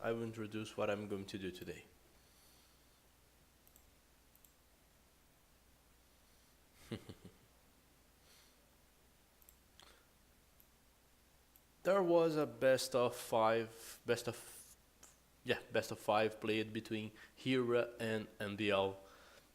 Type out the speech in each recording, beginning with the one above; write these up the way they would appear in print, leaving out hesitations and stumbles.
I will introduce what I'm going to do today. There was a best of five played between Hera and MBL.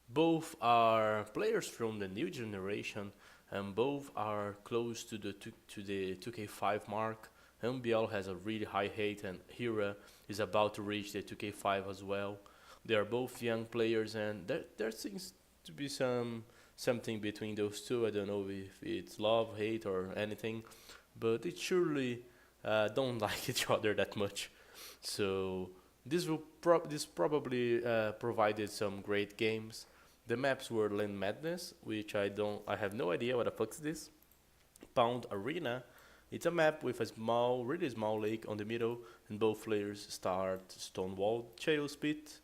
Both are players from the new generation, and both are close to the 2K5 mark. MBL has a really high hate, and Hera is about to reach the 2K5 as well. They are both young players, and there seems to be something between those two. I don't know if it's love, hate, or anything, but it surely don't like each other that much. So this probably provided some great games. The maps were Land Madness, which I have no idea what the fuck is this. Pound Arena. It's a map with a really small lake on the middle, and both players start Stonewall Chaos Pit.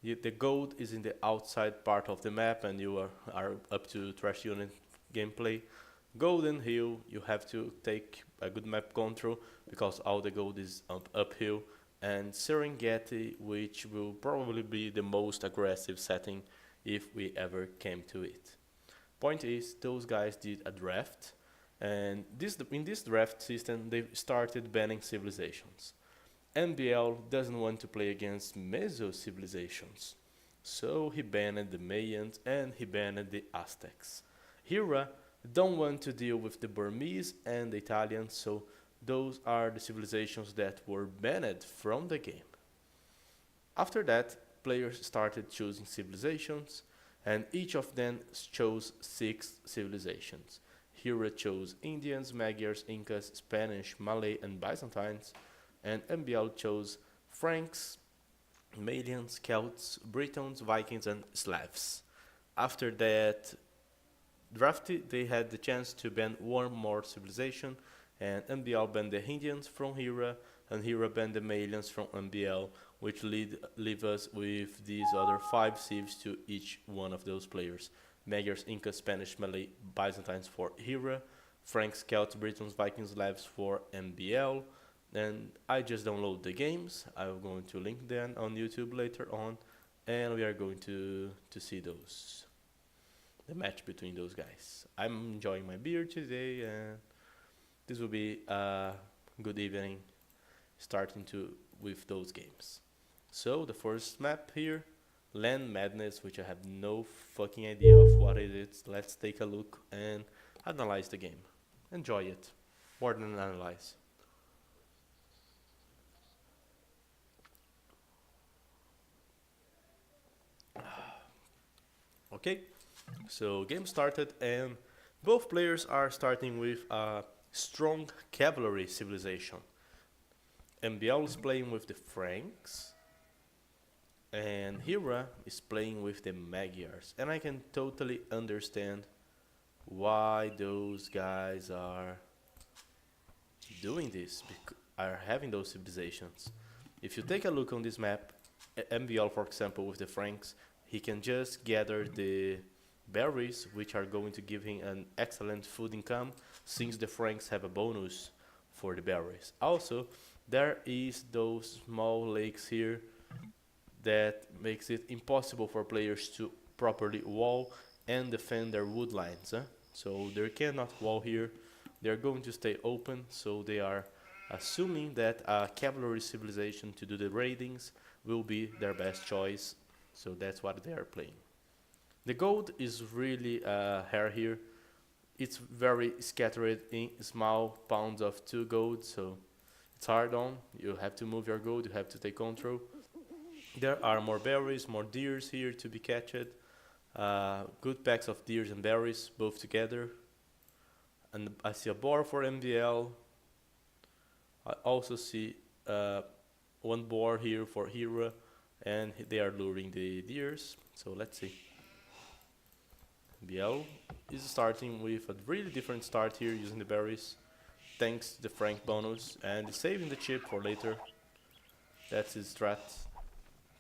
The gold is in the outside part of the map, and you are up to Trash Unit gameplay. Golden Hill, you have to take a good map control because all the gold is uphill. And Serengeti, which will probably be the most aggressive setting if we ever came to it. Point is, those guys did a draft, and in this draft system, they started banning civilizations. MBL doesn't want to play against Meso civilizations, so he banned the Mayans and he banned the Aztecs. Hera don't want to deal with the Burmese and the Italians, so those are the civilizations that were banned from the game. After that, players started choosing civilizations, and each of them chose 6 civilizations. Hera chose Indians, Magyars, Incas, Spanish, Malay, and Byzantines, and MBL chose Franks, Malians, Celts, Britons, Vikings, and Slavs. After that drafted, they had the chance to ban one more civilization, and MBL banned the Indians from Hera, and Hera banned the Malians from MBL, which leave us with these other 5 civs to each one of those players. Magyars, Incas, Spanish, Malay, Byzantines for Hera, Franks, Celts, Britons, Vikings, Slavs for MBL. And I just download the games. I'm going to link them on YouTube later on, and we are going to see the match between those guys. I'm enjoying my beer today, and this will be a good evening starting with those games. So the first map here, Land Madness, which I have no fucking idea of what it is. Let's take a look and analyze the game. Enjoy it, more than analyze. Okay, so game started, and both players are starting with a strong cavalry civilization. MBL is playing with the Franks, and Hera is playing with the Magyars. And I can totally understand why those guys are doing this, are having those civilizations. If you take a look on this map, MBL, for example, with the Franks, he can just gather the berries, which are going to give him an excellent food income, since the Franks have a bonus for the berries. Also, there is those small lakes here that makes it impossible for players to properly wall and defend their wood lines. So they cannot wall here. They are going to stay open, so they are assuming that a cavalry civilization to do the raidings will be their best choice. So that's what they are playing. The gold is really rare here. It's very scattered in small pounds of 2 gold, so it's hard on. You have to move your gold, you have to take control. There are more berries, more deers here to be catched. Good packs of deers and berries, both together. And I see a boar for MBL. I also see one boar here for Hera, and they are luring the deers. So let's see. MBL is starting with a really different start here using the berries, thanks to the Frank bonus, and saving the chip for later. That's his strat.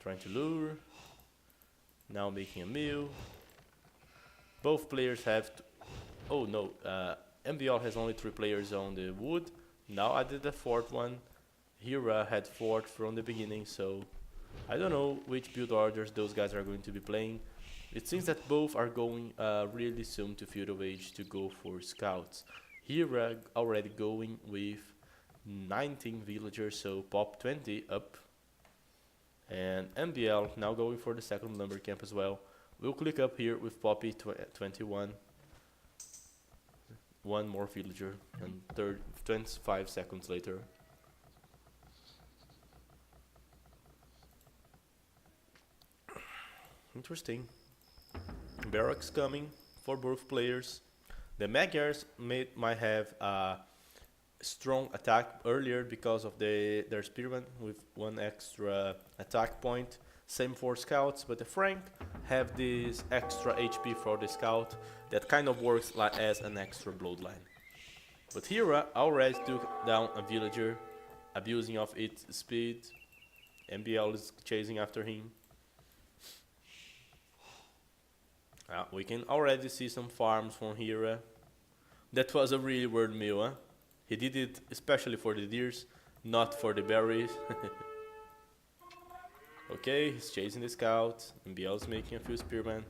Trying to lure. Now making a meal. Both players have to. Oh no, MBL has only 3 players on the wood. Now I did the 4th one. Hera had 4th from the beginning, so I don't know which build orders those guys are going to be playing. It seems that both are going really soon to Feudal Age to go for scouts. Hera already going with 19 villagers, so pop 20 up. And MBL now going for the second lumber camp as well. We'll click up here with Poppy 21. One more villager, and 25 seconds later. Interesting. Barracks coming for both players. The Magyars might have a strong attack earlier because of their spearman with 1 extra attack point. Same for scouts, but the Frank have this extra HP for the scout that kind of works like as an extra bloodline. But Hera already took down a villager, abusing of its speed. MBL is chasing after him. We can already see some farms from Hera. That was a really weird meal, huh? He did it especially for the deers, not for the berries. Okay, he's chasing the scout. MBL is making a few spearmen.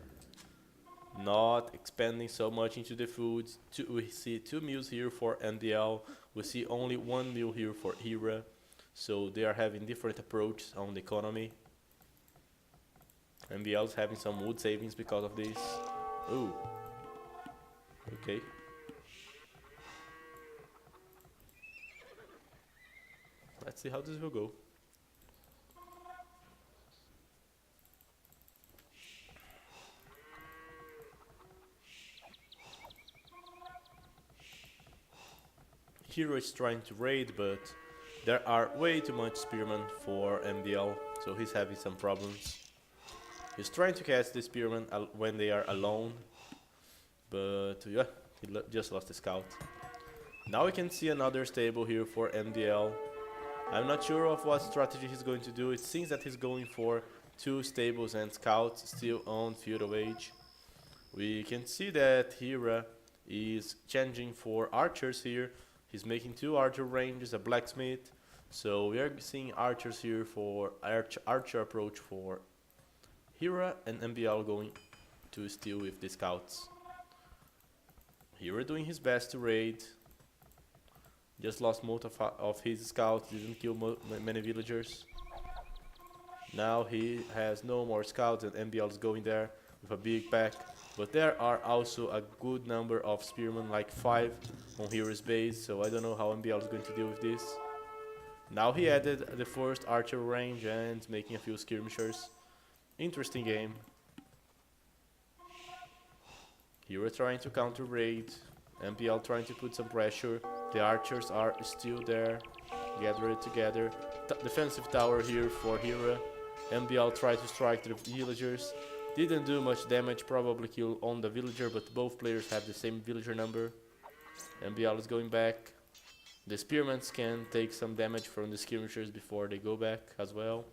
Not expanding so much into the food. We see 2 meals here for MBL. We see only 1 meal here for Hera. So they are having different approaches on the economy. MBL is having some wood savings because of this. Ooh. Okay. Let's see how this will go. Hero is trying to raid, but there are way too much spearmen for MBL, so he's having some problems. He's trying to catch the spearmen when they are alone, but yeah, he just lost the scout. Now we can see another stable here for MBL. I'm not sure of what strategy he's going to do. It seems that he's going for 2 stables and scouts still on Feudal Age. We can see that Hera is changing for archers here. He's making 2 archer ranges, a blacksmith. So we are seeing archers here for archer approach for Hera, and MBL going to steal with the scouts. Hera doing his best to raid. Just lost most of his scouts, didn't kill many villagers. Now he has no more scouts and MBL is going there with a big pack. But there are also a good number of spearmen, like 5 on Hera's base, so I don't know how MBL is going to deal with this. Now he added the first archer range and making a few skirmishers. Interesting game. Hera trying to counter raid, MBL trying to put some pressure. The archers are still there, gathered together. Defensive tower here for Hera. MBL tried to strike the villagers. Didn't do much damage, probably kill on the villager, but both players have the same villager number. MBL is going back. The spearmen can take some damage from the skirmishers before they go back as well.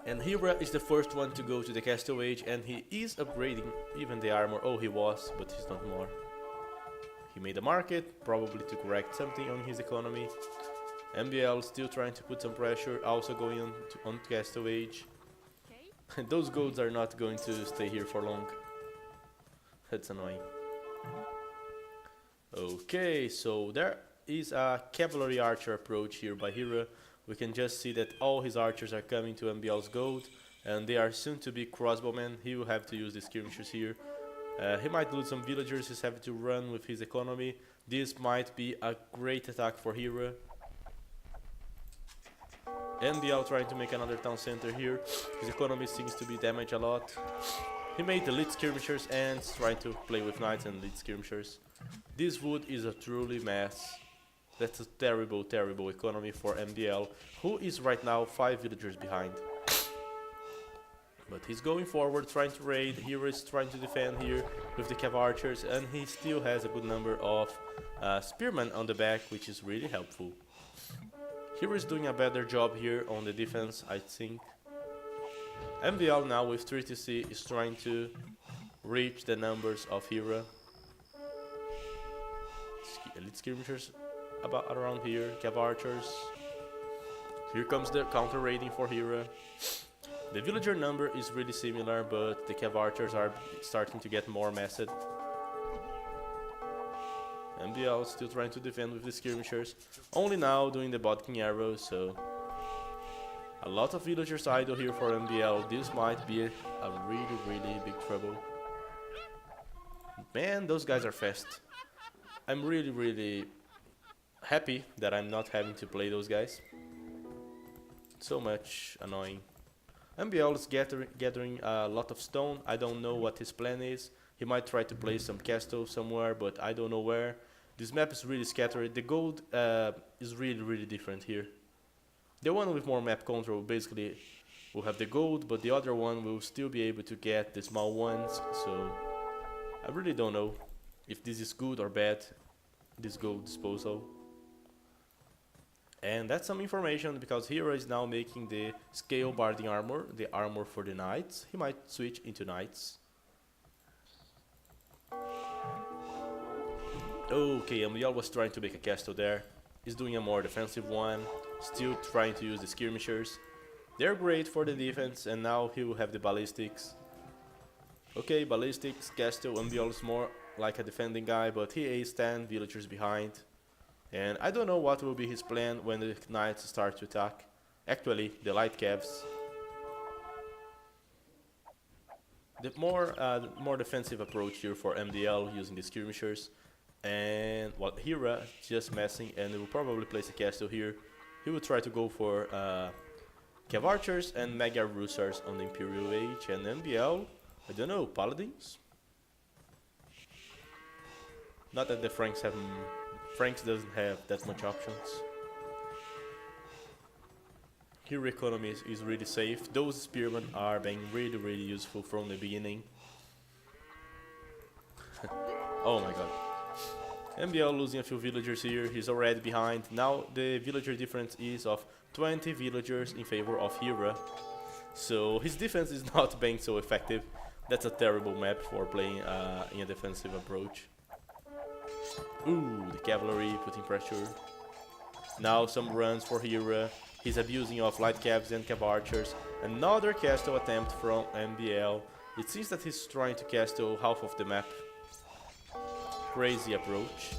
And Hera is the first one to go to the Castle Age, and he is upgrading even the armor. Oh, he was, but he's not more. He made a market, probably to correct something on his economy. MBL still trying to put some pressure, also going on Castle Age. Okay. Those golds are not going to stay here for long. That's annoying. Okay, so there is a cavalry archer approach here by Hera. We can just see that all his archers are coming to MBL's gold, and they are soon to be crossbowmen. He will have to use the skirmishers here. He might lose some villagers, he's having to run with his economy. This might be a great attack for Hera. MBL trying to make another town center here. His economy seems to be damaged a lot. He made the lead skirmishers and trying to play with knights and lead skirmishers. This wood is a truly mess. That's a terrible, terrible economy for MBL, who is right now 5 villagers behind. But he's going forward, trying to raid. Hera is trying to defend here with the cav archers, and he still has a good number of spearmen on the back, which is really helpful. Hera is doing a better job here on the defense, I think. MBL now with 3TC is trying to reach the numbers of Hera. elite skirmishers about around here, cav archers. Here comes the counter raiding for Hera. The villager number is really similar, but the cav archers are starting to get more massed. MBL still trying to defend with the skirmishers, only now doing the bot-king arrows, so a lot of villagers idle here for MBL. This might be a really big trouble. Man, those guys are fast. I'm really happy that I'm not having to play those guys. So much annoying. MBL is gathering a lot of stone. I don't know what his plan is. He might try to place some castle somewhere, but I don't know where. This map is really scattered. The gold is really different here. The one with more map control basically will have the gold, but the other one will still be able to get the small ones. So I really don't know if this is good or bad, this gold disposal. And that's some information, because Hera is now making the scale barding armor, the armor for the knights. He might switch into knights. Okay, MBL was trying to make a castle there. He's doing a more defensive one, still trying to use the skirmishers. They're great for the defense, and now he will have the ballistics. Okay, ballistics, castle. MBL is more like a defending guy, but he is 10 villagers behind. And I don't know what will be his plan when the knights start to attack. Actually, the light cavs. The more defensive approach here for MDL using the skirmishers. And well, Hera just messing, and he will probably place a castle here. He will try to go for cav archers and mega russars on the Imperial Age, and MBL, I don't know, paladins? Not that the Franks doesn't have that much options. Here economy is really safe. Those spearmen are being really useful from the beginning. Oh my god. MBL losing a few villagers here, he's already behind. Now the villager difference is of 20 villagers in favor of Hera. So his defense is not being so effective. That's a terrible map for playing in a defensive approach. Ooh, the cavalry putting pressure. Now some runs for Hera. He's abusing of light cavs and cav archers. Another castle attempt from MBL. It seems that he's trying to castle half of the map. Crazy approach.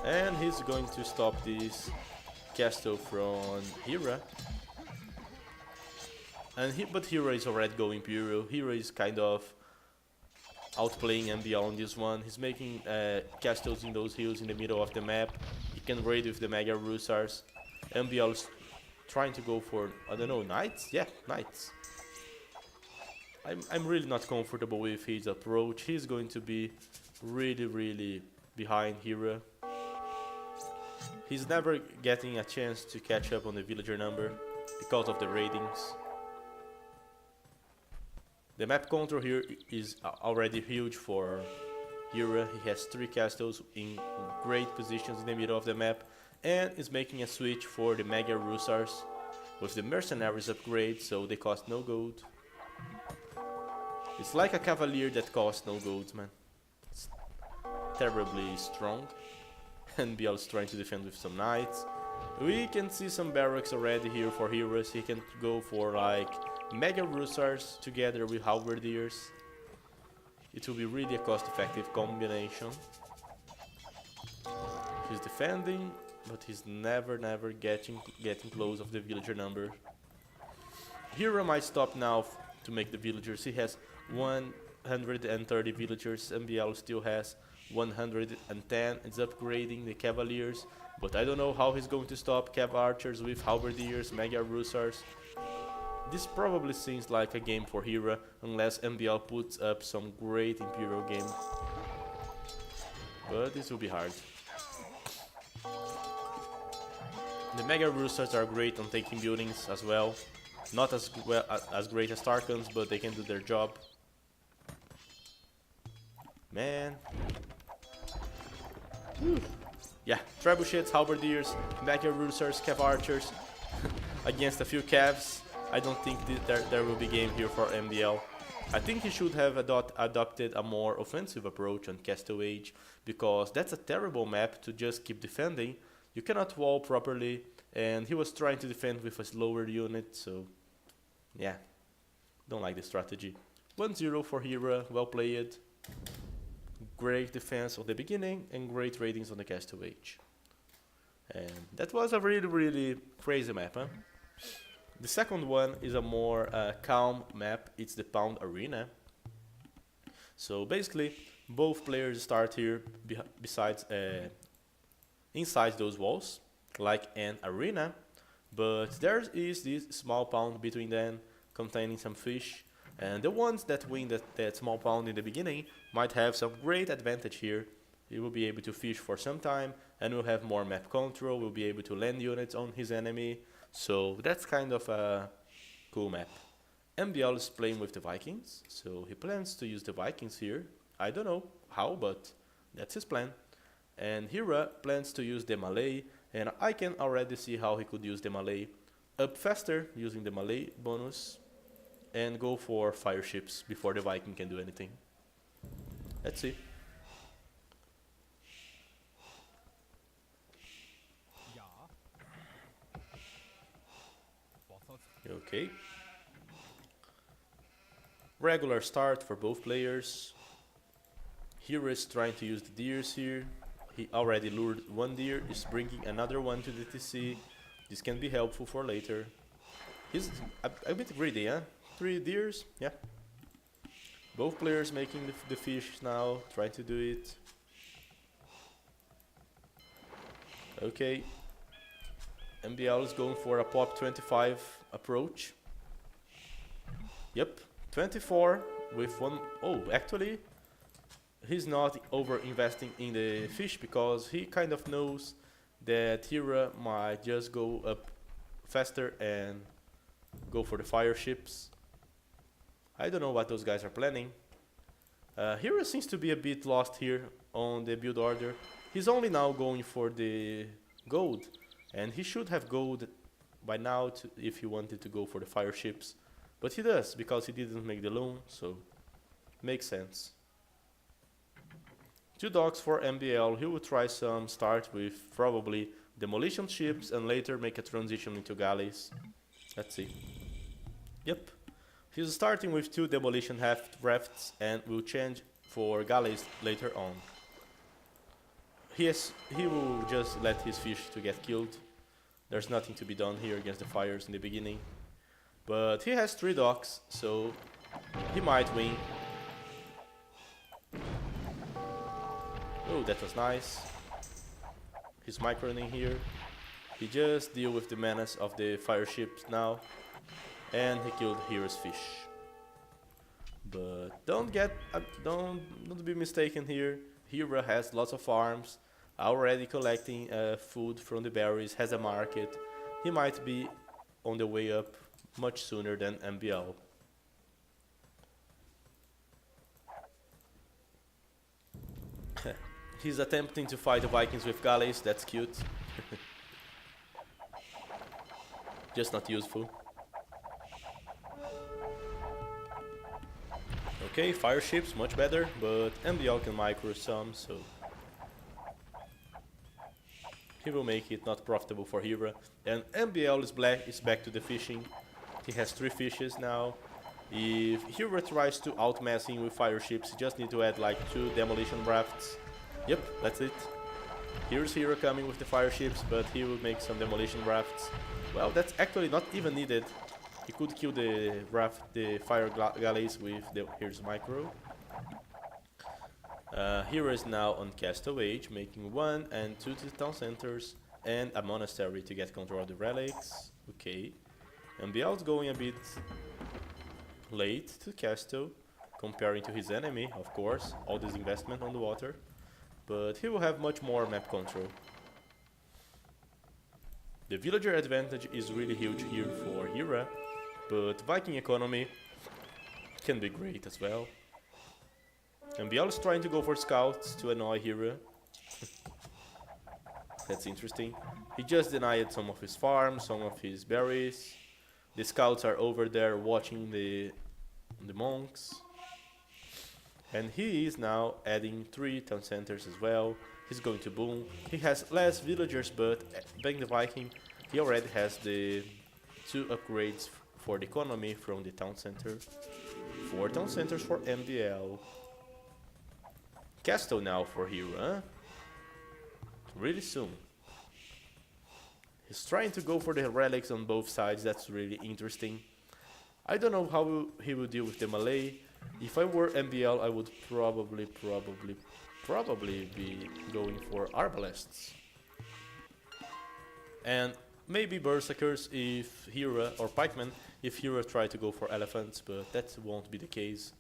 And he's going to stop this castle from Hera. But Hera is already going Imperial. Hera is kind of outplaying MBL on this one. He's making castles in those hills in the middle of the map. He can raid with the mega russars. MBL is trying to go for, I don't know, knights? Yeah, knights. I'm really not comfortable with his approach. He's going to be really behind Hera. He's never getting a chance to catch up on the villager number because of the raidings. The map control here is already huge for Hera. He has 3 castles in great positions in the middle of the map, and is making a switch for the mega russars with the mercenaries upgrade, so they cost no gold. It's like a cavalier that costs no gold, man. It's terribly strong. And BL is trying to defend with some knights. We can see some barracks already here for Heroes. He can go for like mega russars together with halberdiers. It will be really a cost-effective combination. He's defending, but he's never getting close of the villager number. Hero might stop now to make the villagers. He has 130 villagers. MBL still has 110. It's upgrading the cavaliers, but I don't know how he's going to stop cav archers with halberdiers, mega russars. This probably seems like a game for Hera, unless MBL puts up some great Imperial game. But this will be hard. The mega russars are great on taking buildings as well. Not as great as Tarkans, but they can do their job. Man. Whew. Yeah, trebuchets, halberdiers, mega russars, cav archers against a few cavs. I don't think there will be game here for MBL. I think he should have adopted a more offensive approach on Castle Age, because that's a terrible map to just keep defending. You cannot wall properly, and he was trying to defend with a slower unit, so yeah, don't like the strategy. 1-0 for Hera, well played. Great defense on the beginning and great ratings on the Castle Age. And that was a really, really crazy map, huh? The second one is a more calm map. It's the Pound Arena. So basically, both players start here besides inside those walls, like an arena. But there is this small pound between them, containing some fish. And the ones that win that small pound in the beginning might have some great advantage here. He will be able to fish for some time, and will have more map control, will be able to land units on his enemy. So that's kind of a cool map. MBL is playing with the Vikings, so he plans to use the Vikings here. I don't know how, but that's his plan. And Hera plans to use the Malay, and I can already see how he could use the Malay up faster using the Malay bonus and go for fire ships before the Viking can do anything. Let's see. Okay. Regular start for both players. Hero is trying to use the deers here. He already lured one deer, is bringing another one to the TC. This can be helpful for later. He's a bit greedy, huh? 3 deers, yeah. Both players making the fish now, trying to do it. Okay. MBL is going for a pop 25 approach. Yep, 24 with one. Oh, actually, he's not over investing in the fish because he kind of knows that Hera might just go up faster and go for the fire ships. I don't know what those guys are planning. Hera seems to be a bit lost here on the build order. He's only now going for the gold, and he should have gold by now if he wanted to go for the fire ships. But he does, because he didn't make the loan, so makes sense. 2 docks for MBL. He will try some start with probably demolition ships and later make a transition into galleys. Let's see. Yep. He's starting with 2 demolition rafts and will change for galleys later on. He will just let his fish to get killed. There's nothing to be done here against the fires in the beginning. But he has 3 docks, so he might win. Oh, that was nice. He's microning here. He just deal with the menace of the fire ships now. And he killed Hera's fish. But don't be mistaken here. Hera has lots of farms, already collecting food from the berries, has a market. He might be on the way up much sooner than MBL. He's attempting to fight the Vikings with galleys, that's cute. Just not useful. Okay, fire ships, much better, but MBL can micro some, so he will make it not profitable for Hera. And MBL is back to the fishing. He has 3 fishes now. If Hera tries to outmass him with fire ships, he just need to add like 2 demolition rafts. Yep, that's it. Here's Hera coming with the fire ships, but he will make some demolition rafts. Well, that's actually not even needed. He could kill the fire galleys with here's micro. Hera is now on Castle Age, making 1 and 2 town centers and a monastery to get control of the relics. Okay. MBL is going a bit late to Castle, comparing to his enemy, of course, all this investment on the water. But he will have much more map control. The villager advantage is really huge here for Hera, but Viking economy can be great as well. MBL is trying to go for scouts to annoy Hera. That's interesting. He just denied some of his farms, some of his berries. The scouts are over there watching the the monks. And he is now adding 3 town centers as well. He's going to boom. He has less villagers, but being the Viking, he already has the 2 upgrades for the economy from the town center. 4 town centers for MBL. Castle now for Hera, huh? Really soon. He's trying to go for the relics on both sides, that's really interesting. I don't know how he will deal with the melee. If I were MBL, I would probably be going for arbalests. And maybe berserkers if Hera, or pikemen if Hera try to go for elephants, but that won't be the case.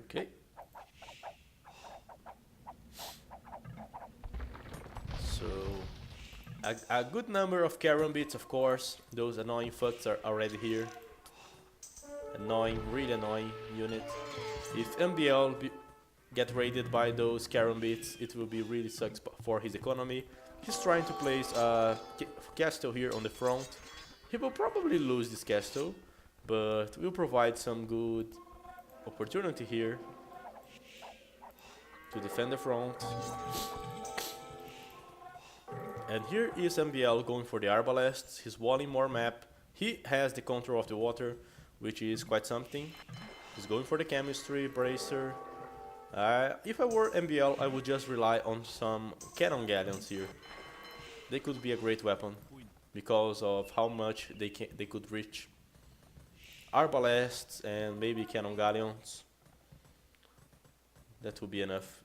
Okay. So, a good number of Karen bits, of course. Those annoying fucks are already here. Annoying, really annoying unit. If MBL get raided by those Karen bits, it will be really sucks for his economy. He's trying to place a castle here on the front. He will probably lose this castle, but will provide some good opportunity here to defend the front. And here is MBL going for the arbalests. He's walling more map. He has the control of the water, which is quite something. He's going for the chemistry, bracer. If I were MBL, I would just rely on some cannon galleons here. They could be a great weapon because of how much they could reach. Arbalests and maybe cannon galleons. That would be enough.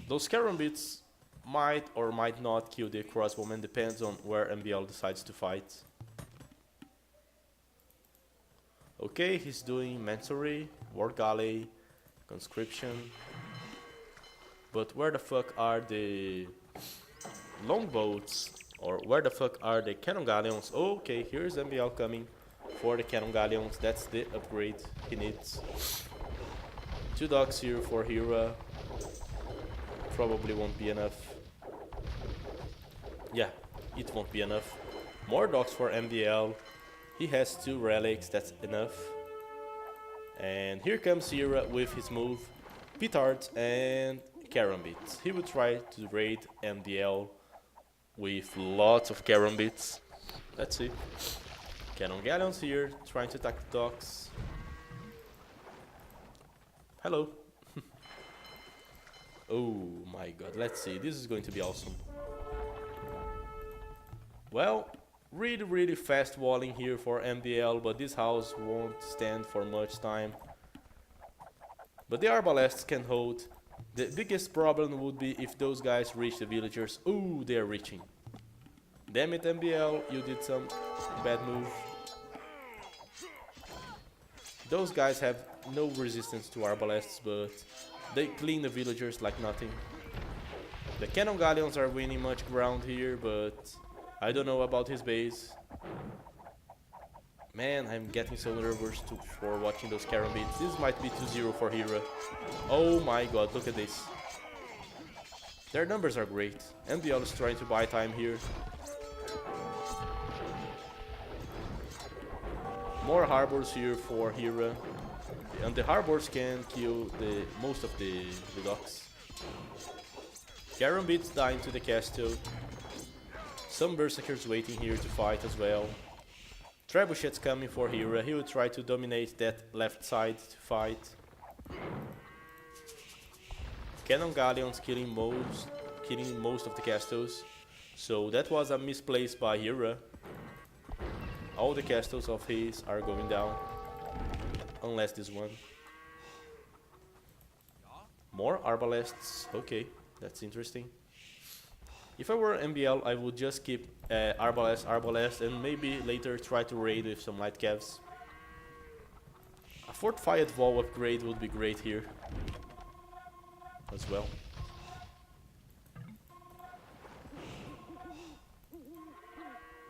Those karambits might or might not kill the crossbowmen, depends on where MBL decides to fight. Okay, he's doing Mansory, War Galley, Conscription. But where the fuck are the longboats? Or where the fuck are the cannon galleons? Okay, here's MBL coming for the cannon galleons. That's the upgrade he needs. 2 docks here for Hera. Probably won't be enough. Yeah, it won't be enough. More docks for MBL. He has 2 relics, that's enough. And here comes Hera with his move, Petards and Karambits. He will try to raid MBL with lots of Karambits. Let's see. Cannon Galleons here, trying to attack the docks. Hello. Oh my god, let's see, this is going to be awesome. Well, really fast walling here for MBL, but this house won't stand for much time. But the arbalests can hold. The biggest problem would be if those guys reach the villagers. Ooh, they are reaching. Damn it, MBL, you did some bad move. Those guys have no resistance to arbalests, but they clean the villagers like nothing. The cannon galleons are winning much ground here, but I don't know about his base. Man, I'm getting so nervous for watching those Karambits. This might be 2-0 for Hera. Oh my god, look at this. Their numbers are great. MBL is trying to buy time here. More harbors here for Hera. And the harbors can kill most of the docks. Karambits dying to the castle. Some berserkers waiting here to fight as well. Trebuchet's coming for Hera. He will try to dominate that left side to fight. Cannon galleons killing most of the castles. So that was a misplace by Hera. All the castles of his are going down. Unless this one. More arbalests. Okay, that's interesting. If I were MBL, I would just keep arbalest, and maybe later try to raid with some light cavs. A fortified wall upgrade would be great here as well.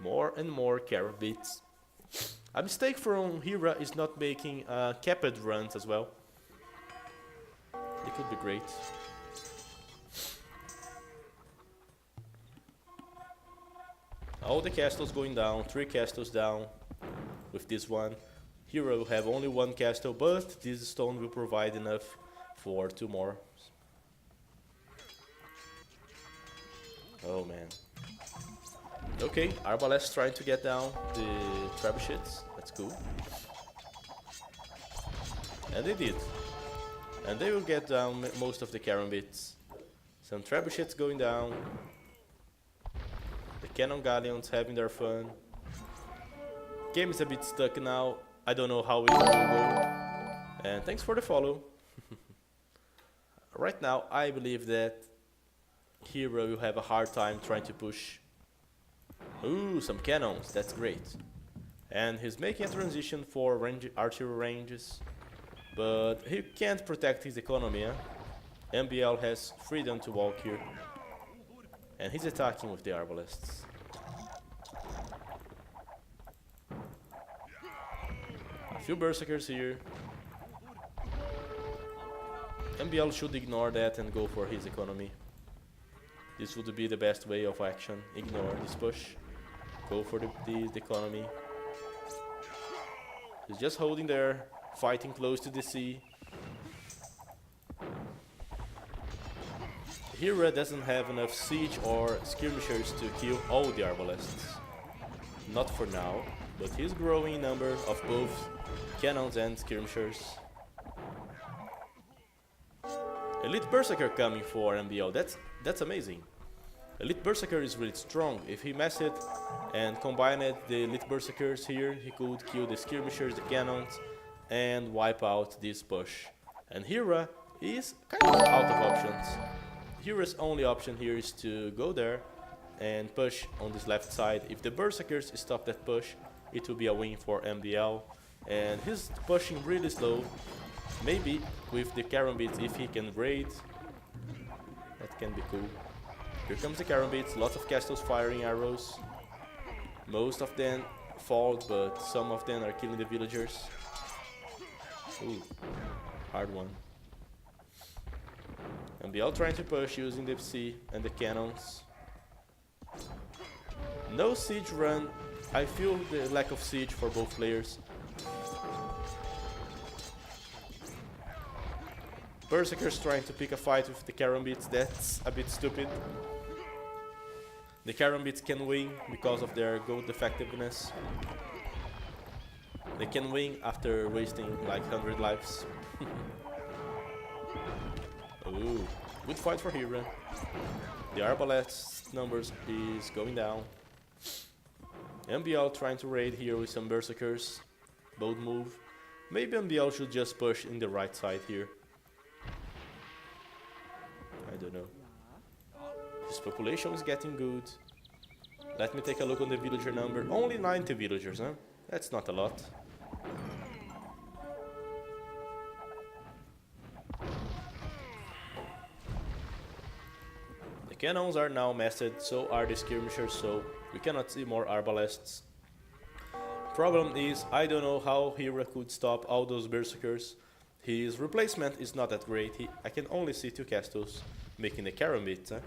More and more Karambits. A mistake from Hera is not making capped runs as well. The would be great. All the castles going down, 3 castles down with this one. Hero will have only 1 castle, but this stone will provide enough for 2 more. Oh man. Okay, Arbalest trying to get down the trebuchets. That's cool. And they did. And they will get down most of the Karambits. Some trebuchets going down. The cannon galleons having their fun. Game is a bit stuck now. I don't know how it will go. And thanks for the follow. Right now, I believe that Hero will have a hard time trying to push. Ooh, some cannons. That's great. And he's making a transition for archery ranges. But he can't protect his economy. MBL has freedom to walk here. And he's attacking with the arbalests. A few berserkers here. MBL should ignore that and go for his economy. This would be the best way of action. Ignore this push. Go for the economy. He's just holding there, fighting close to the sea. Hera doesn't have enough siege or skirmishers to kill all the arbalests. Not for now, but he's growing in number of both cannons and skirmishers. Elite Berserker coming for MBL, that's amazing. Elite Berserker is really strong. If he messed it and combined the Elite Berserkers here, he could kill the skirmishers, the cannons, and wipe out this push. And Hera is kind of out of options. Hera's only option here is to go there and push on this left side. If the Berserkers stop that push, it will be a win for MBL. And he's pushing really slow. Maybe with the Karambits, if he can raid, that can be cool. Here comes the Karambits, lots of castles firing arrows. Most of them fall, but some of them are killing the villagers. Ooh, hard one. MBL trying to push using the sea and the cannons. No siege run. I feel the lack of siege for both players. Berserkers trying to pick a fight with the Karambits, that's a bit stupid. The Karambits can win because of their gold effectiveness. They can win after wasting like 100 lives. Ooh, good fight for Hera. The Arbalest numbers is going down. MBL trying to raid here with some Berserkers. Bold move. Maybe MBL should just push in the right side here. I don't know. His population is getting good. Let me take a look on the villager number. Only 90 villagers, huh? That's not a lot. The cannons are now mastered, so are the skirmishers, so we cannot see more arbalests. Problem is, I don't know how Hera could stop all those berserkers. His replacement is not that great. I can only see 2 castles making the Karambit.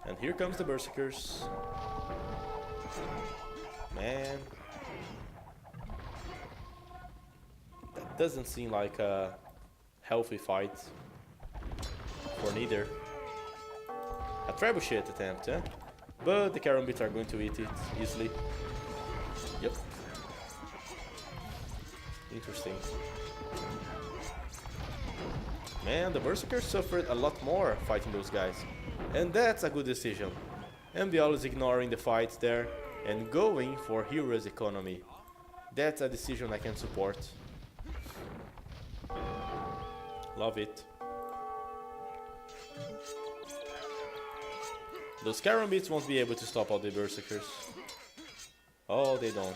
And here comes the berserkers. Man. That doesn't seem like a healthy fight for neither. A trebuchet attempt, but the Karambits are going to eat it easily. Yep. Interesting. Man, the Berserkers suffered a lot more fighting those guys. And that's a good decision. MBL is ignoring the fight there and going for Hera's economy. That's a decision I can support. Love it. Those Karambits won't be able to stop all the Berserkers. Oh, they don't.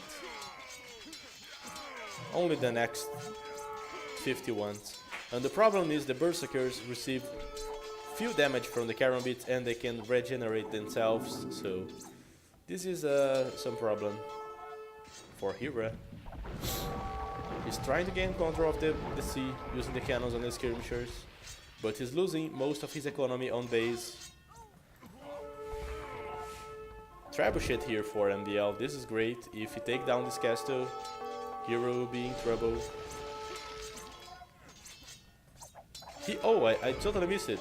Only the next 50 ones. And the problem is the Berserkers receive few damage from the Karambits and they can regenerate themselves, so this is some problem for Hera. He's trying to gain control of the sea using the cannons and the skirmishers. but he's losing most of his economy on base. Trebuchet here for MBL. This is great. If he take down this castle, Hero will be in trouble. I totally missed it.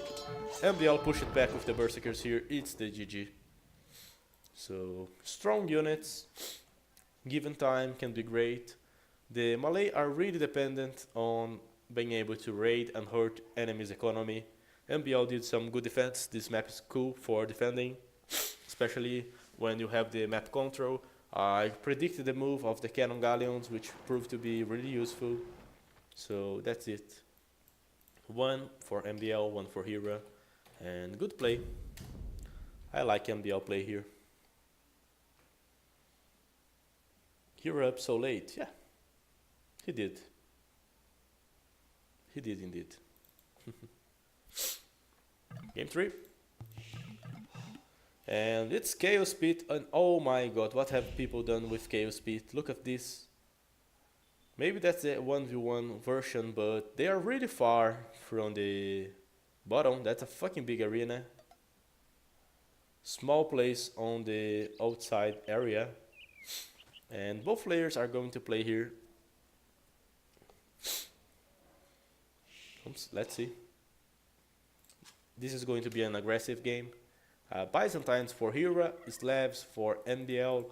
MBL push it back with the Berserkers here. It's the GG. So, strong units, given time, can be great. The Malay are really dependent on being able to raid and hurt enemies' economy. MBL did some good defense. This map is cool for defending, especially when you have the map control. I predicted the move of the cannon galleons, which proved to be really useful. So that's it. One for MBL, one for Hera, and good play. I like MBL play here. Hera up so late, yeah. He did. He did indeed. Game 3. And it's Chaos Pit, and oh my god, what have people done with Chaos Pit? Look at this. Maybe that's a 1v1 version, but they are really far from the bottom. That's a fucking big arena. Small place on the outside area. And both players are going to play here. Oops, let's see. This is going to be an aggressive game. Byzantines for Hera, Slavs for MBL.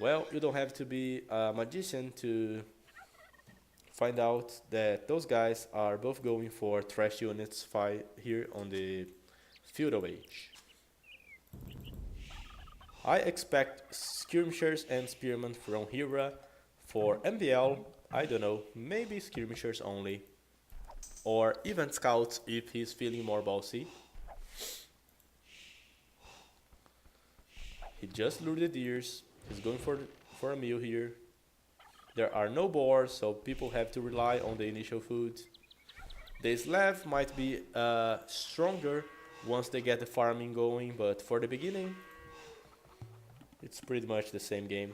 Well, you don't have to be a magician to find out that those guys are both going for trash units fight here on the feudal age. I expect skirmishers and spearmen from Hera. For MBL, I don't know, maybe skirmishers only. Or even scouts if he's feeling more ballsy. He just lured the deers. He's going for a meal here. There are no boars, so people have to rely on the initial food. The Slav might be stronger once they get the farming going, but for the beginning, it's pretty much the same game.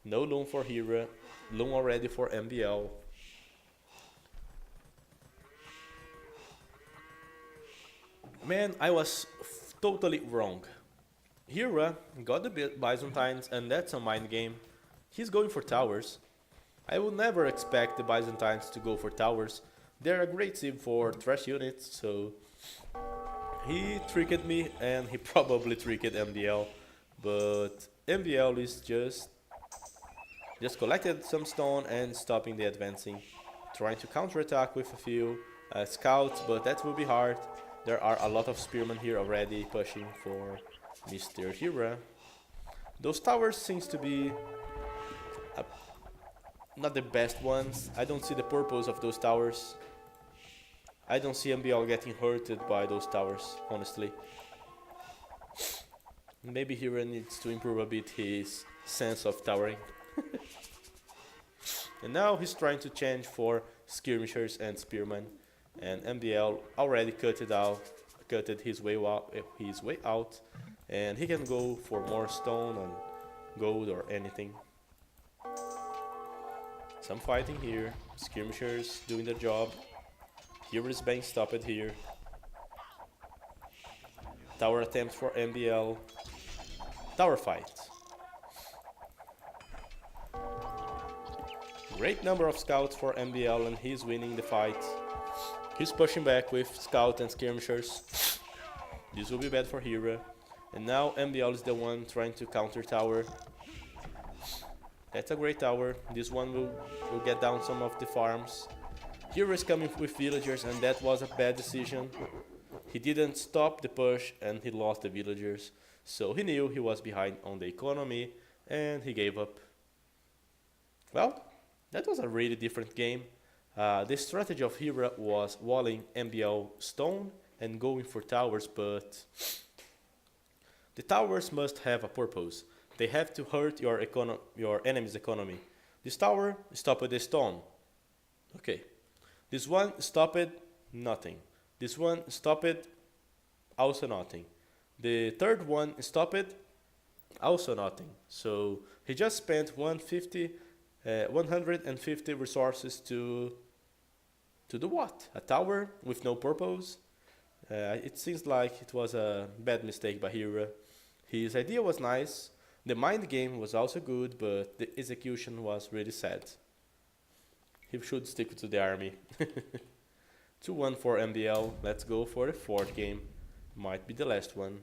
No loom for Hera, loom already for MBL. Man, I was totally wrong. Hera got the Byzantines, and that's a mind game. He's going for towers. I would never expect the Byzantines to go for towers. They're a great sim for trash units, so he tricked me, and he probably tricked MBL. But MBL is just collected some stone and stopping the advancing. Trying to counterattack with a few scouts, but that will be hard. There are a lot of spearmen here already pushing for Mr. Hera. Those towers seems to be not the best ones. I don't see the purpose of those towers. I don't see MBL getting hurted by those towers, honestly. Maybe Hera needs to improve a bit his sense of towering. And now he's trying to change for skirmishers and spearmen. And MBL already cutted his way out, and he can go for more stone and gold or anything. Some fighting here, skirmishers doing their job. Hero is being stopped here. Tower attempt for MBL. Tower fight. Great number of scouts for MBL, and he's winning the fight. He's pushing back with scout and skirmishers. This will be bad for Hera. And now MBL is the one trying to counter tower. That's a great tower. This one will get down some of the farms. Hera is coming with villagers, and that was a bad decision. He didn't stop the push, and he lost the villagers. So he knew he was behind on the economy, and he gave up. Well, that was a really different game. The strategy of Hera was walling MBL stone and going for towers, but the towers must have a purpose. They have to hurt your enemy's economy. This tower stopped the stone. Okay. This one stopped nothing. This one stopped also nothing. The third one stopped also nothing. So he just spent 150 150 resources to do what? A tower with no purpose? It seems like it was a bad mistake by Hera. His idea was nice, the mind game was also good, but the execution was really sad. He should stick to the army. 2-1 for MBL. Let's go for the fourth game. Might be the last one.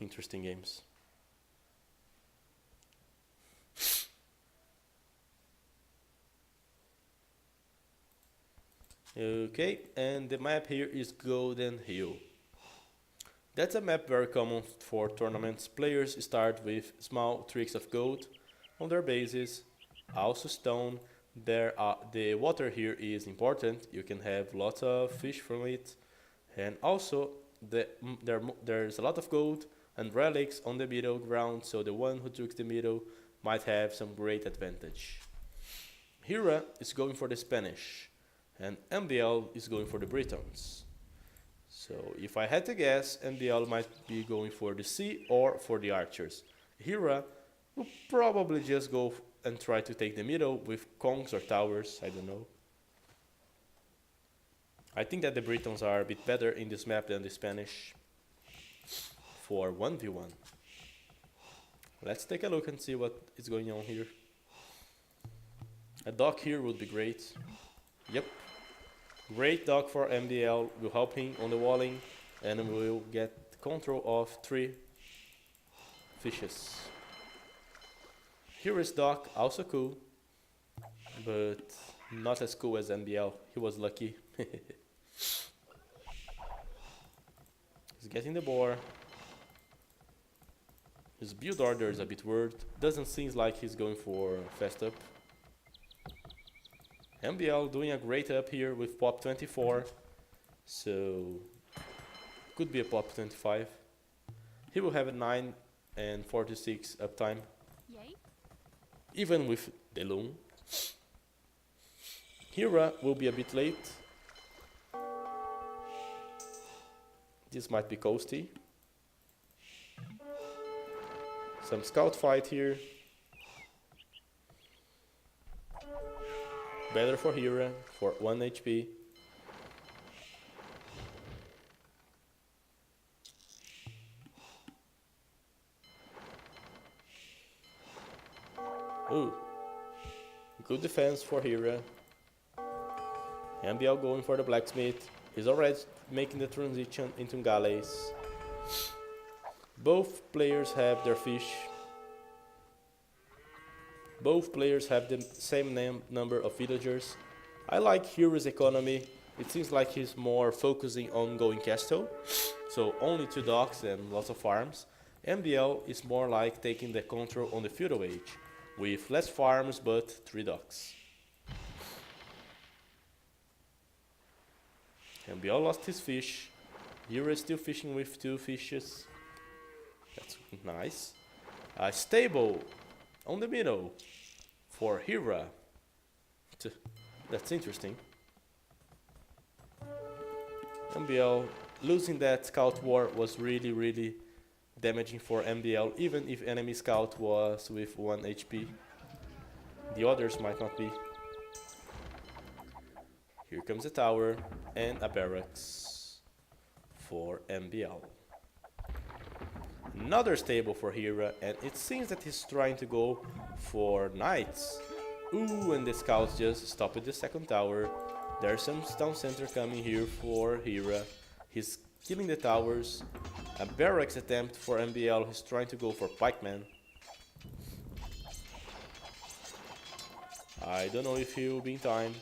Interesting games. Okay, and the map here is Golden Hill. That's a map very common for tournaments. Players start with small tricks of gold on their bases, also stone. The water here is important. You can have lots of fish from it, and also there's a lot of gold and relics on the middle ground, so the one who took the middle might have some great advantage. Hera is going for the Spanish, and MBL is going for the Britons. So if I had to guess, MBL might be going for the sea or for the archers. Hera will probably just go and try to take the middle with congs or towers, I don't know. I think that the Britons are a bit better in this map than the Spanish for 1v1. Let's take a look and see what is going on here. A dock here would be great. Yep. Great dock for MBL, will help him on the walling, and we'll get control of 3 fishes. Here is dock, also cool, but not as cool as MBL. He was lucky. He's getting the boar. His build order is a bit weird. Doesn't seem like he's going for fast up. MBL doing a great up here with pop 24, so could be a pop 25. He will have a 9 and 46 uptime. Yay. Even with the loom. Hera will be a bit late. This might be coasty. Some scout fight here. Better for Hera for 1 HP. Ooh. Good defense for Hera. MBL going for the blacksmith. He's already making the transition into galleys. Both players have their fish. Both players have the same number of villagers. I like Hera's economy. It seems like he's more focusing on going castle, so only 2 docks and lots of farms. MBL is more like taking the control on the feudal age, with less farms but 3 docks. MBL lost his fish. Hera is still fishing with 2 fishes. That's nice. A stable on the middle for Hera. That's interesting. MBL losing that scout war was really damaging for MBL, even if enemy scout was with 1 HP. The others might not be. Here comes a tower and a barracks for MBL. Another stable for Hera, and it seems that he's trying to go for knights. Ooh, and the scouts just stopped the second tower. There's some town center coming here for Hera. He's killing the towers. A barracks attempt for MBL. He's trying to go for pikeman. I don't know if he will be in time.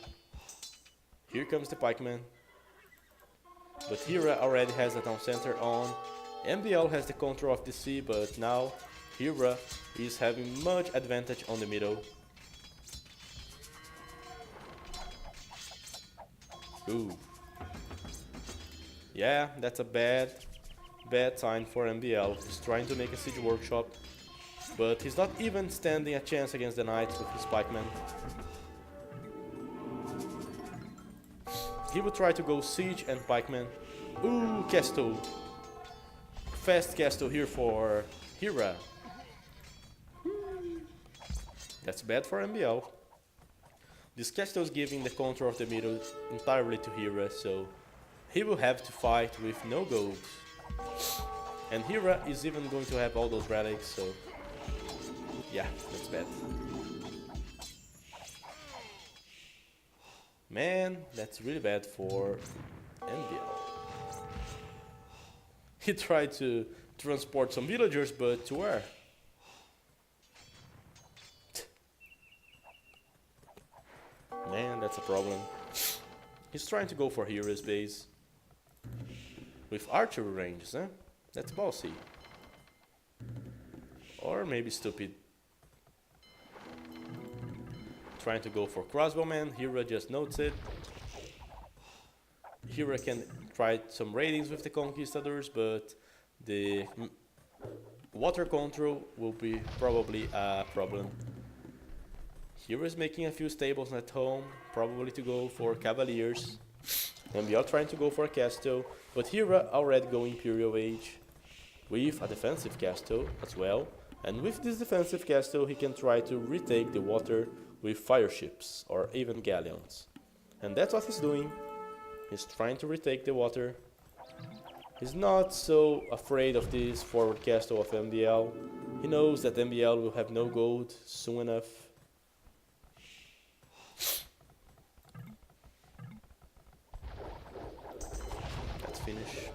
Here comes the pikeman. But Hera already has a town center on. MBL has the control of the sea, but now Hera is having much advantage on the middle. Ooh. Yeah, that's a bad sign for MBL. He's trying to make a siege workshop, but he's not even standing a chance against the knights with his pikemen. He will try to go siege and pikemen. Ooh, castle. Fast castle here for Hera. That's bad for MBL. This castle is giving the control of the middle entirely to Hera, so he will have to fight with no gold. And Hera is even going to have all those relics, so yeah, that's bad. Man, that's really bad for MBL. He tried to transport some villagers, but to where? Man, that's a problem. He's trying to go for Hera's base. With archery ranges, huh? That's bossy. Or maybe stupid. Trying to go for crossbowman, Hera just notes it. Hera can try some raidings with the conquistadors, but the water control will be probably a problem. Hera is making a few stables at home, probably to go for cavaliers. And we are trying to go for a castle, but Hera already go Imperial Age with a defensive castle as well. And with this defensive castle, he can try to retake the water with fire ships or even galleons. And that's what he's doing. He's trying to retake the water. He's not so afraid of this forward castle of MBL. He knows that MBL will have no gold soon enough. Let's finish.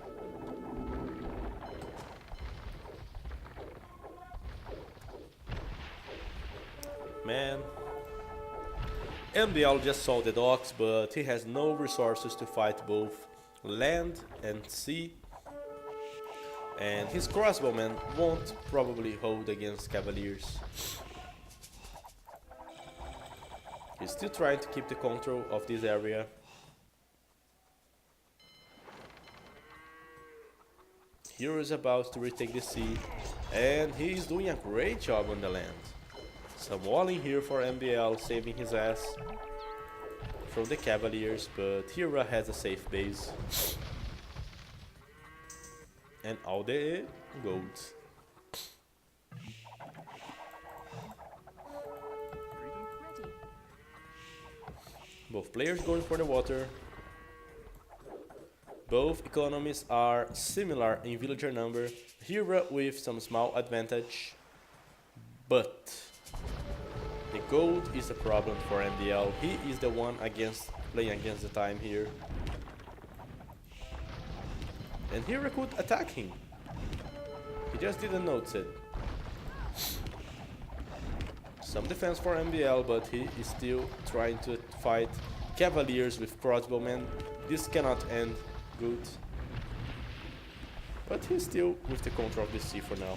Man. MBL just saw the docks, but he has no resources to fight both land and sea. And his crossbowmen won't probably hold against cavaliers. He's still trying to keep the control of this area. Hero is about to retake the sea, and he is doing a great job on the land. Some walling here for MBL, saving his ass from the cavaliers, but Hera has a safe base. And all the gold. Both players going for the water. Both economies are similar in villager number. Hera with some small advantage, but the gold is a problem for MBL. He is the one playing against the time here. And Hera could attack him. He just didn't notice it. Some defense for MBL, but he is still trying to fight cavaliers with crossbowmen. This cannot end good. But he's still with the control of the sea for now.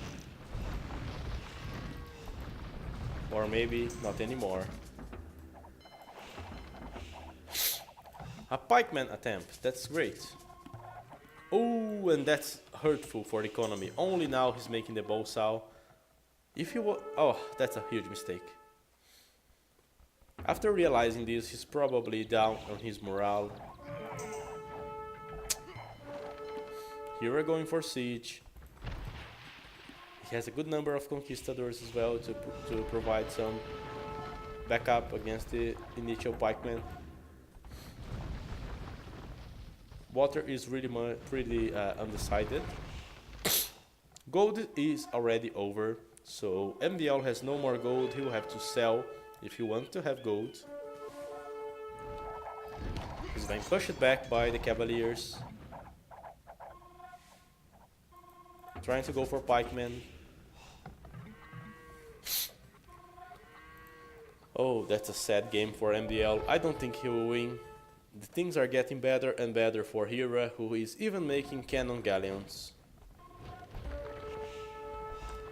Or maybe not anymore. A pikeman attempt, that's great. Oh, and that's hurtful for the economy. Only now he's making the bow saw. If he was... Oh, that's a huge mistake. After realizing this, he's probably down on his morale. Here we're going for siege. He has a good number of conquistadors as well to provide some backup against the initial pikemen. Water is really pretty undecided. Gold is already over, so MBL has no more gold. He will have to sell if he wants to have gold. He's being pushed back by the cavaliers. Trying to go for pikemen. Oh, that's a sad game for MBL. I don't think he will win. The things are getting better and better for Hera, who is even making cannon galleons.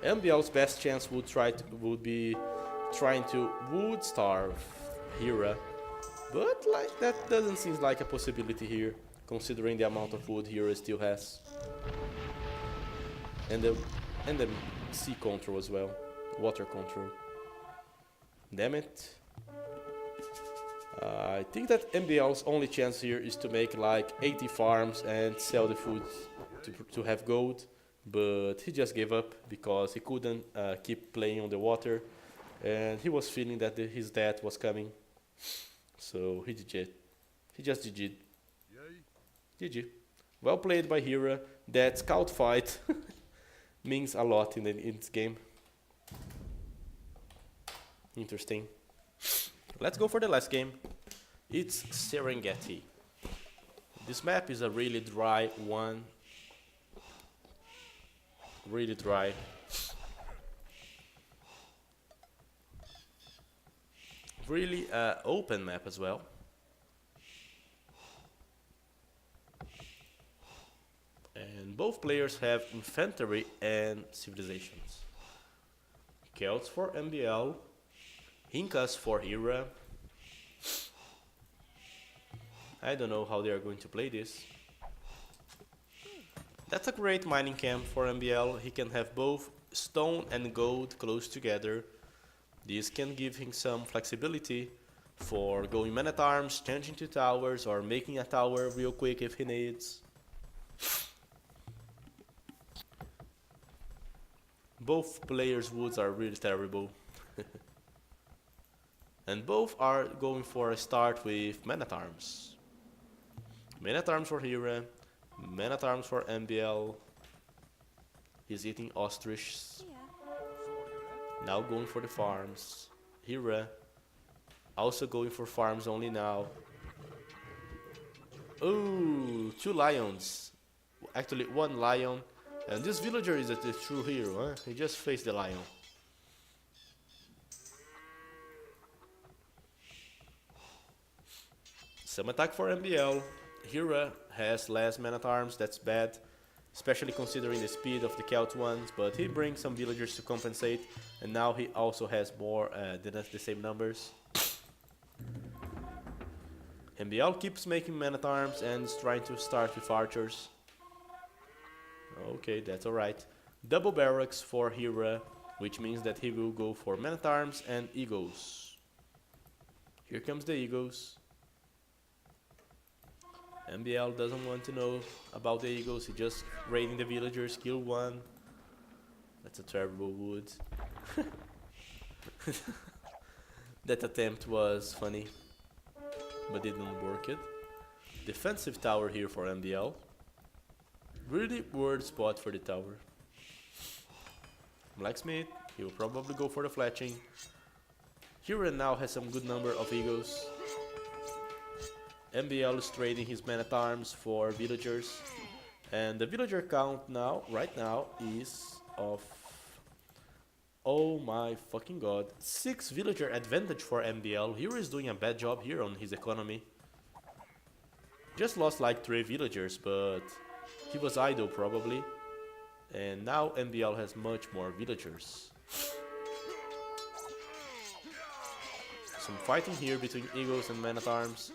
MBL's best chance would be trying to wood starve Hera, but like that doesn't seem like a possibility here, considering the amount of wood Hera still has, and the sea control as well, water control. Damn it. I think that MBL's only chance here is to make like 80 farms and sell the food to have gold, but he just gave up because he couldn't keep playing on the water, and he was feeling that his death was coming, so he did it. He just did it. GG. Well played by Hera. That scout fight means a lot in this game. Interesting. Let's go for the last game. It's Serengeti. This map is a really dry one. Really dry. Really open map as well. And both players have infantry and civilizations. Celts for MBL, Incas for Hera. I don't know how they are going to play this. That's a great mining camp for MBL. He can have both stone and gold close together. This can give him some flexibility for going man at arms, changing to towers, or making a tower real quick if he needs. Both players' woods are really terrible. And both are going for a start with man at arms. Man at arms for Hera, man at arms for MBL. He's eating ostriches. Now going for the farms. Hera also going for farms only now. Oh, 2 lions. Actually, 1 lion. And this villager is the true hero, huh? He just faced the lion. Some attack for MBL. Hera has less man-at-arms, that's bad. Especially considering the speed of the Celt ones, but he brings some villagers to compensate. And now he also has more than the same numbers. MBL keeps making man-at-arms and is trying to start with archers. Okay, that's alright. Double barracks for Hera, which means that he will go for man-at-arms and eagles. Here comes the eagles. MBL doesn't want to know about the eagles, he just raiding the villagers, kill 1. That's a terrible wood. That attempt was funny, but didn't work it. Defensive tower here for MBL. Really weird spot for the tower. Blacksmith, he will probably go for the fletching. Hera now has some good number of eagles. MBL is trading his man-at-arms for villagers. And the villager count now, right now, is of... oh my fucking god. 6 villager advantage for MBL. Hera is doing a bad job here on his economy. Just lost like 3 villagers, but he was idle probably. And now MBL has much more villagers. Some fighting here between eagles and man-at-arms.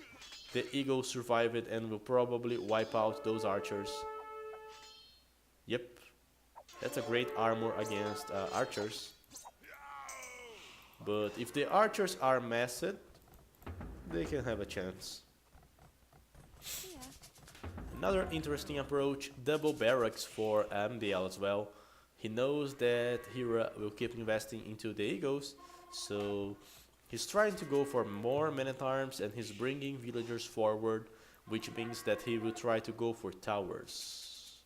The eagles survive it and will probably wipe out those archers. Yep. That's a great armor against archers. But if the archers are massed, they can have a chance. Another interesting approach, double barracks for MBL as well. He knows that Hera will keep investing into the eagles, so he's trying to go for more men-at-arms and he's bringing villagers forward, which means that he will try to go for towers.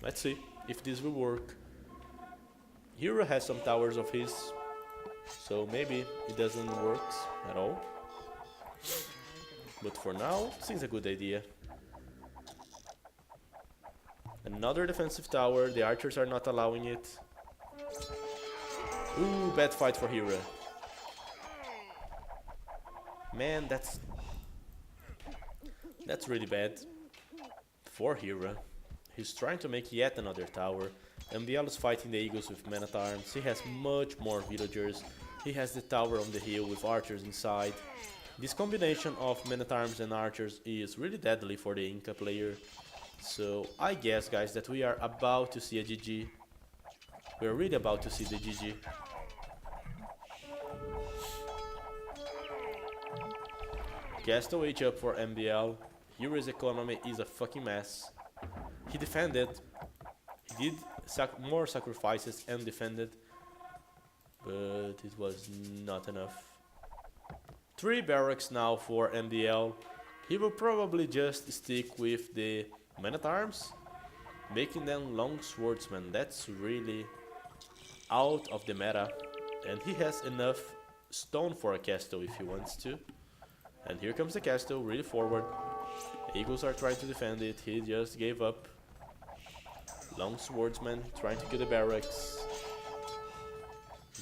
Let's see if this will work. Hera has some towers of his, so maybe it doesn't work at all. But for now, seems a good idea. Another defensive tower, the archers are not allowing it. Ooh, bad fight for Hera. Man, that's really bad for Hera. He's trying to make yet another tower. MBL is fighting the eagles with men-at-arms. He has much more villagers. He has the tower on the hill with archers inside. This combination of men-at-arms and archers is really deadly for the Inca player. So I guess, guys, that we are about to see a GG. We are really about to see the GG. Castle Age up for MBL. Hera's economy is a fucking mess. He defended. He did more sacrifices and defended. but it was not enough. 3 barracks now for MBL. He will probably just stick with the man-at-arms, making them long swordsmen. That's really out of the meta, and he has enough stone for a castle if he wants to. And here comes the castle, really forward. Eagles are trying to defend it, he just gave up. Long swordsman trying to kill the barracks.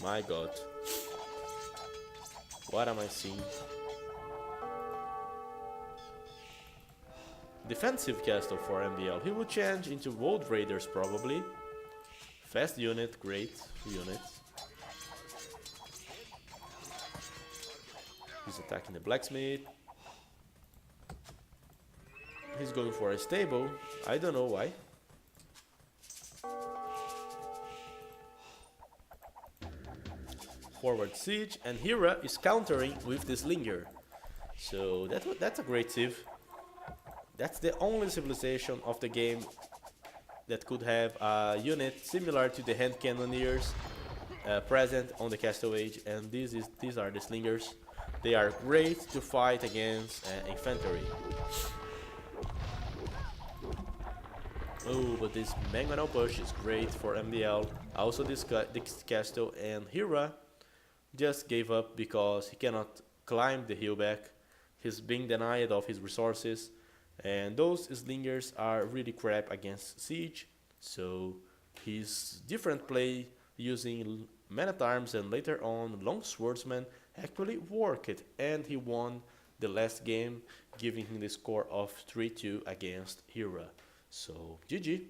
My god. What am I seeing? Defensive castle for MBL. He will change into World Raiders probably. Fast unit, great unit. He's attacking the blacksmith. He's going for a stable. I don't know why. Forward siege, and Hera is countering with the slinger. So that's a great civ. That's the only civilization of the game that could have a unit similar to the hand cannoneers present on the Castle Age, and these are the slingers. They are great to fight against infantry. Oh, but this mangonel push is great for MBL. Also this castle, and Hera just gave up because he cannot climb the hill back. He's being denied of his resources, and those slingers are really crap against siege. So his different play using man-at-arms and later on long swordsman actually worked, and he won the last game, giving him the score of 3-2 against Hera. So GG,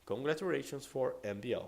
congratulations for MBL.